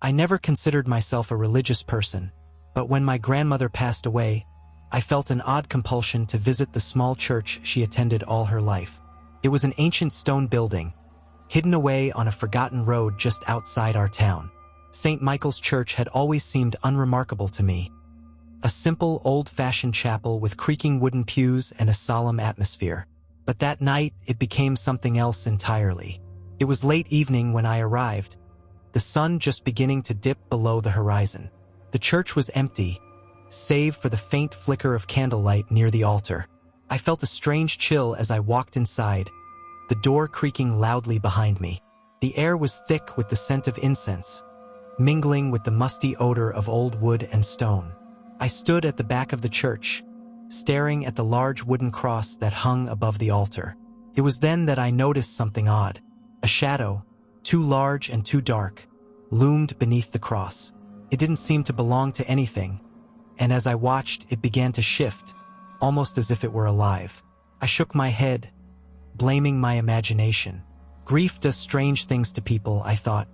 I never considered myself a religious person, but when my grandmother passed away, I felt an odd compulsion to visit the small church she attended all her life. It was an ancient stone building, hidden away on a forgotten road just outside our town. St. Michael's Church had always seemed unremarkable to me. A simple, old-fashioned chapel with creaking wooden pews and a solemn atmosphere. But that night, it became something else entirely. It was late evening when I arrived, the sun just beginning to dip below the horizon. The church was empty, save for the faint flicker of candlelight near the altar. I felt a strange chill as I walked inside, the door creaking loudly behind me. The air was thick with the scent of incense, mingling with the musty odor of old wood and stone. I stood at the back of the church, staring at the large wooden cross that hung above the altar. It was then that I noticed something odd. A shadow, too large and too dark, loomed beneath the cross. It didn't seem to belong to anything, and as I watched, it began to shift, almost as if it were alive. I shook my head, blaming my imagination. Grief does strange things to people, I thought.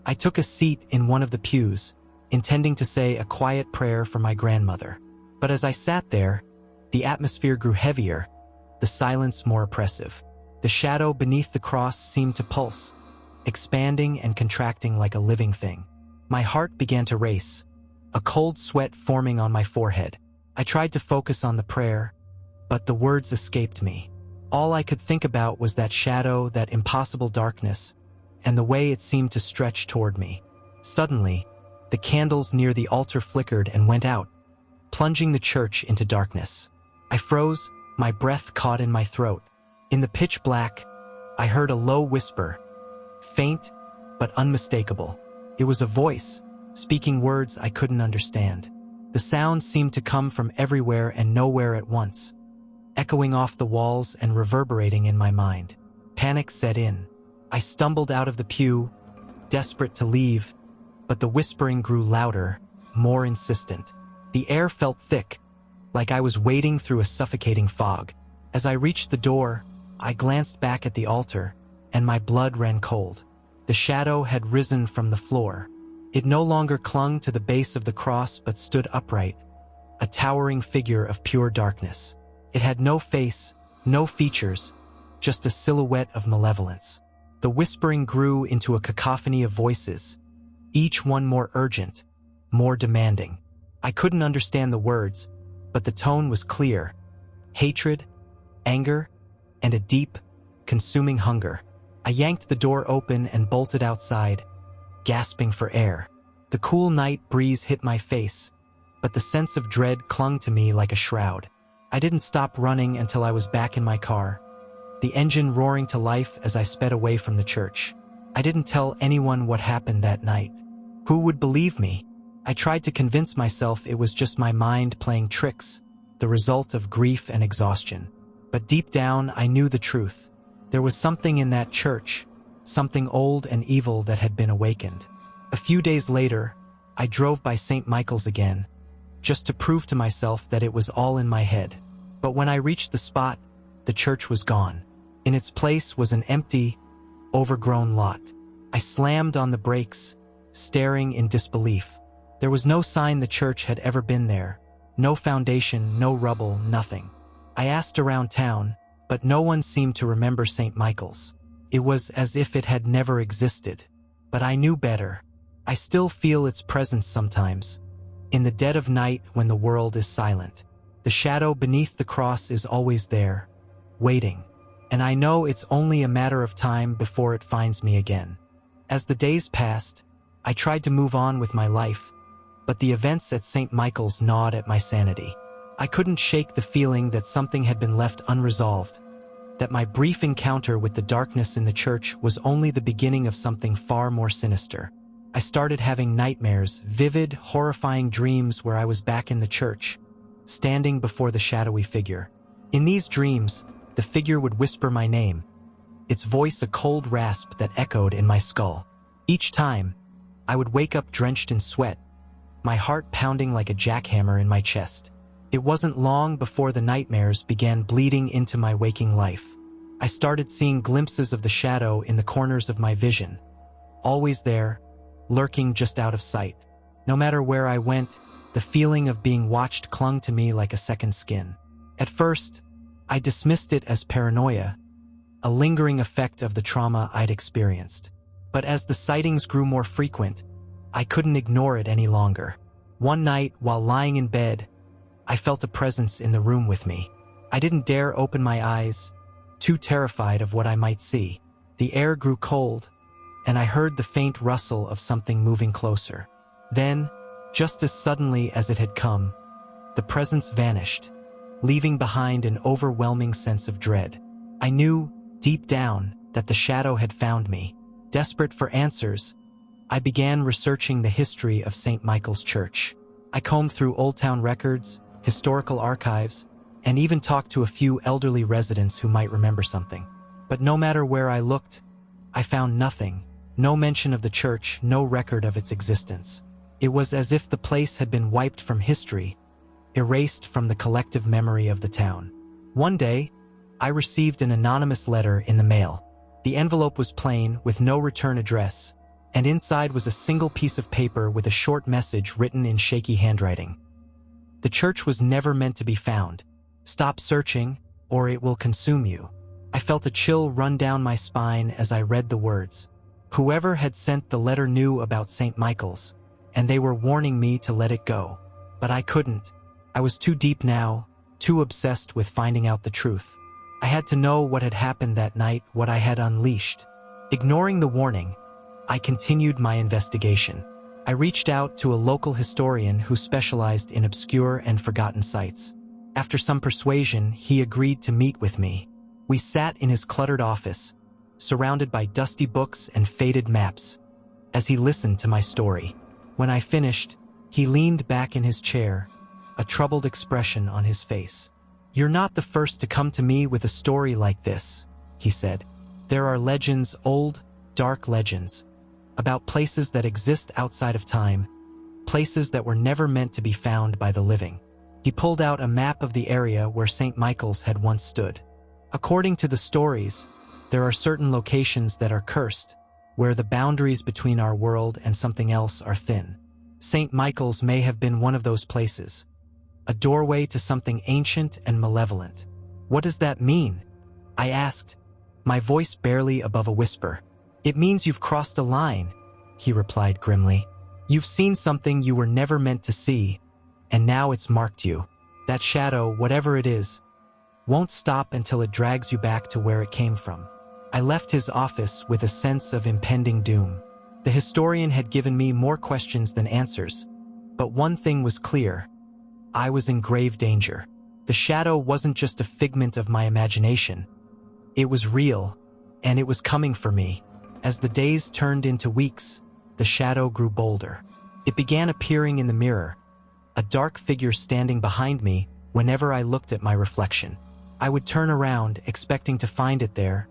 I took a seat in one of the pews, intending to say a quiet prayer for my grandmother. But as I sat there, the atmosphere grew heavier, the silence more oppressive. The shadow beneath the cross seemed to pulse, expanding and contracting like a living thing. My heart began to race, a cold sweat forming on my forehead. I tried to focus on the prayer, but the words escaped me. All I could think about was that shadow, that impossible darkness, and the way it seemed to stretch toward me. Suddenly, the candles near the altar flickered and went out, plunging the church into darkness. I froze, my breath caught in my throat. In the pitch black, I heard a low whisper, faint but unmistakable. It was a voice, speaking words I couldn't understand. The sound seemed to come from everywhere and nowhere at once, echoing off the walls and reverberating in my mind. Panic set in. I stumbled out of the pew, desperate to leave, but the whispering grew louder, more insistent. The air felt thick, like I was wading through a suffocating fog. As I reached the door, I glanced back at the altar, and my blood ran cold. The shadow had risen from the floor. It no longer clung to the base of the cross but stood upright, a towering figure of pure darkness. It had no face, no features, just a silhouette of malevolence. The whispering grew into a cacophony of voices, each one more urgent, more demanding. I couldn't understand the words, but the tone was clear. Hatred, anger, and a deep, consuming hunger. I yanked the door open and bolted outside, gasping for air. The cool night breeze hit my face, but the sense of dread clung to me like a shroud. I didn't stop running until I was back in my car, the engine roaring to life as I sped away from the church. I didn't tell anyone what happened that night. Who would believe me? I tried to convince myself it was just my mind playing tricks, the result of grief and exhaustion. But deep down, I knew the truth. There was something in that church, something old and evil that had been awakened. A few days later, I drove by St. Michael's again, just to prove to myself that it was all in my head. But when I reached the spot, the church was gone. In its place was an empty, overgrown lot. I slammed on the brakes, staring in disbelief. There was no sign the church had ever been there. No foundation, no rubble, nothing. I asked around town, but no one seemed to remember St. Michael's. It was as if it had never existed. But I knew better. I still feel its presence sometimes. In the dead of night when the world is silent. The shadow beneath the cross is always there, waiting. And I know it's only a matter of time before it finds me again. As the days passed, I tried to move on with my life, but the events at St. Michael's gnawed at my sanity. I couldn't shake the feeling that something had been left unresolved, that my brief encounter with the darkness in the church was only the beginning of something far more sinister. I started having nightmares, vivid, horrifying dreams where I was back in the church, standing before the shadowy figure. In these dreams, the figure would whisper my name, its voice a cold rasp that echoed in my skull. Each time, I would wake up drenched in sweat, my heart pounding like a jackhammer in my chest. It wasn't long before the nightmares began bleeding into my waking life. I started seeing glimpses of the shadow in the corners of my vision, always there, lurking just out of sight. No matter where I went, the feeling of being watched clung to me like a second skin. At first, I dismissed it as paranoia, a lingering effect of the trauma I'd experienced. But as the sightings grew more frequent, I couldn't ignore it any longer. One night, while lying in bed, I felt a presence in the room with me. I didn't dare open my eyes, too terrified of what I might see. The air grew cold, and I heard the faint rustle of something moving closer. Then, just as suddenly as it had come, the presence vanished, leaving behind an overwhelming sense of dread. I knew, deep down, that the shadow had found me. Desperate for answers, I began researching the history of St. Michael's Church. I combed through Old Town records, historical archives, and even talked to a few elderly residents who might remember something. But no matter where I looked, I found nothing. No mention of the church, no record of its existence. It was as if the place had been wiped from history, erased from the collective memory of the town. One day, I received an anonymous letter in the mail. The envelope was plain, with no return address, and inside was a single piece of paper with a short message written in shaky handwriting. The church was never meant to be found. Stop searching, or it will consume you. I felt a chill run down my spine as I read the words. Whoever had sent the letter knew about St. Michael's, and they were warning me to let it go. But I couldn't. I was too deep now, too obsessed with finding out the truth. I had to know what had happened that night, what I had unleashed. Ignoring the warning, I continued my investigation. I reached out to a local historian who specialized in obscure and forgotten sites. After some persuasion, he agreed to meet with me. We sat in his cluttered office, surrounded by dusty books and faded maps, as he listened to my story. When I finished, he leaned back in his chair, a troubled expression on his face. "You're not the first to come to me with a story like this," he said. "There are legends, old, dark legends, about places that exist outside of time, places that were never meant to be found by the living." He pulled out a map of the area where St. Michael's had once stood. According to the stories, there are certain locations that are cursed, where the boundaries between our world and something else are thin. St. Michael's may have been one of those places, a doorway to something ancient and malevolent. "What does that mean?" I asked, my voice barely above a whisper. "It means you've crossed a line," he replied grimly. "You've seen something you were never meant to see, and now it's marked you. That shadow, whatever it is, won't stop until it drags you back to where it came from." I left his office with a sense of impending doom. The historian had given me more questions than answers, but one thing was clear. I was in grave danger. The shadow wasn't just a figment of my imagination. It was real, and it was coming for me. As the days turned into weeks, the shadow grew bolder. It began appearing in the mirror, a dark figure standing behind me whenever I looked at my reflection. I would turn around, expecting to find it there,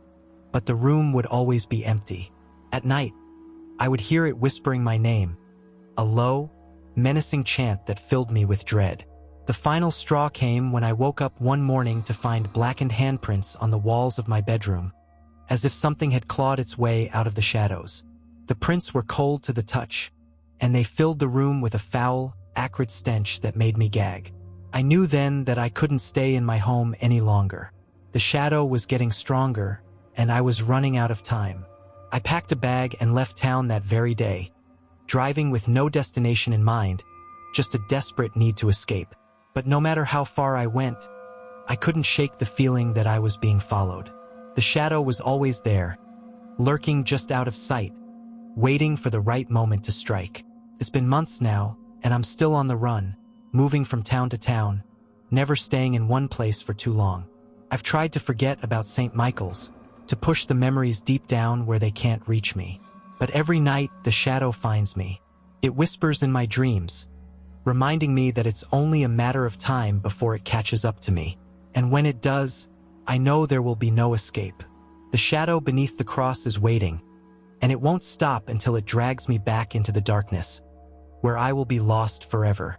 but the room would always be empty. At night, I would hear it whispering my name, a low, menacing chant that filled me with dread. The final straw came when I woke up one morning to find blackened handprints on the walls of my bedroom, as if something had clawed its way out of the shadows. The prints were cold to the touch, and they filled the room with a foul, acrid stench that made me gag. I knew then that I couldn't stay in my home any longer. The shadow was getting stronger, and I was running out of time. I packed a bag and left town that very day, driving with no destination in mind, just a desperate need to escape. But no matter how far I went, I couldn't shake the feeling that I was being followed. The shadow was always there, lurking just out of sight, waiting for the right moment to strike. It's been months now, and I'm still on the run, moving from town to town, never staying in one place for too long. I've tried to forget about St. Michael's, to push the memories deep down where they can't reach me. But every night, the shadow finds me. It whispers in my dreams, reminding me that it's only a matter of time before it catches up to me. And when it does, I know there will be no escape. The shadow beneath the cross is waiting, and it won't stop until it drags me back into the darkness, where I will be lost forever.